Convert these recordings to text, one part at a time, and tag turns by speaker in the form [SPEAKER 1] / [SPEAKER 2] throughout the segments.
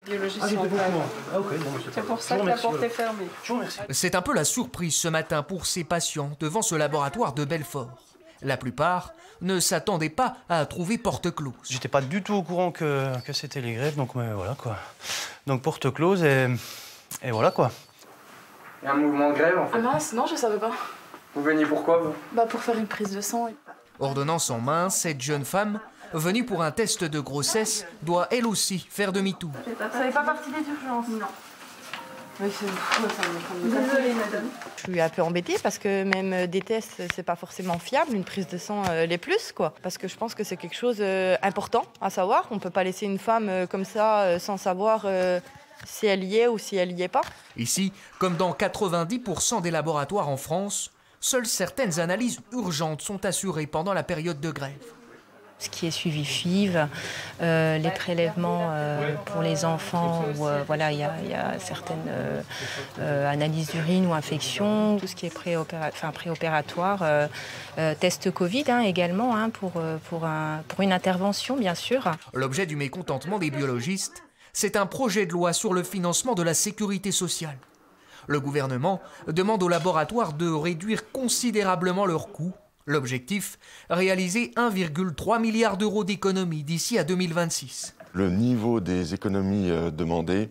[SPEAKER 1] Biologie sur grève. C'est pour ça que la porte est fermée.
[SPEAKER 2] C'est un peu la surprise ce matin pour ces patients devant ce laboratoire de Belfort. La plupart ne s'attendaient pas à trouver porte close.
[SPEAKER 3] J'étais pas du tout au courant que c'était les grèves, donc voilà quoi. Donc porte close et voilà quoi.
[SPEAKER 4] Il y a un mouvement de grève en fait.
[SPEAKER 5] Ah mince, non je savais pas.
[SPEAKER 4] Vous veniez pourquoi vous?
[SPEAKER 5] Bah pour faire une prise de sang.
[SPEAKER 2] Ordonnance en main, cette jeune femme, venue pour un test de grossesse, doit elle aussi faire demi-tour.
[SPEAKER 5] Ça n'est pas partie des urgences? Non.
[SPEAKER 1] Désolée madame.
[SPEAKER 6] Je suis un peu embêtée parce que même des tests, c'est pas forcément fiable, une prise de sang les plus quoi. Parce que je pense que c'est quelque chose d'important à savoir. On peut pas laisser une femme comme ça sans savoir si elle y est ou si elle y est pas. Ici,
[SPEAKER 2] comme dans 90% des laboratoires en France, seules certaines analyses urgentes sont assurées pendant la période de grève.
[SPEAKER 7] Ce qui est suivi FIV, les prélèvements pour les enfants, où voilà, il y a certaines analyses d'urine ou infections, tout ce qui est préopératoire, test Covid également pour une intervention bien sûr.
[SPEAKER 2] L'objet du mécontentement des biologistes, c'est un projet de loi sur le financement de la sécurité sociale. Le gouvernement demande aux laboratoires de réduire considérablement leurs coûts. L'objectif, réaliser 1,3 milliard d'euros d'économies d'ici à 2026.
[SPEAKER 8] Le niveau des économies demandées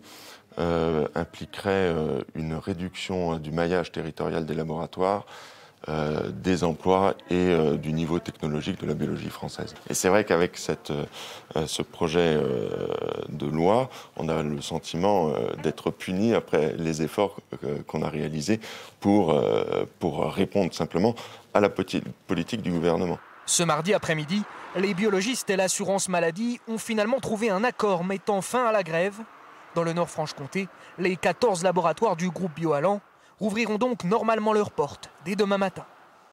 [SPEAKER 8] impliquerait une réduction du maillage territorial des laboratoires, des emplois et du niveau technologique de la biologie française. Et c'est vrai qu'avec ce projet de loi, on a le sentiment d'être puni après les efforts qu'on a réalisés pour répondre simplement à la politique du gouvernement.
[SPEAKER 2] Ce mardi après-midi, les biologistes et l'assurance maladie ont finalement trouvé un accord mettant fin à la grève. Dans le Nord-Franche-Comté, les 14 laboratoires du groupe Bioallan rouvriront donc normalement leurs portes dès demain matin.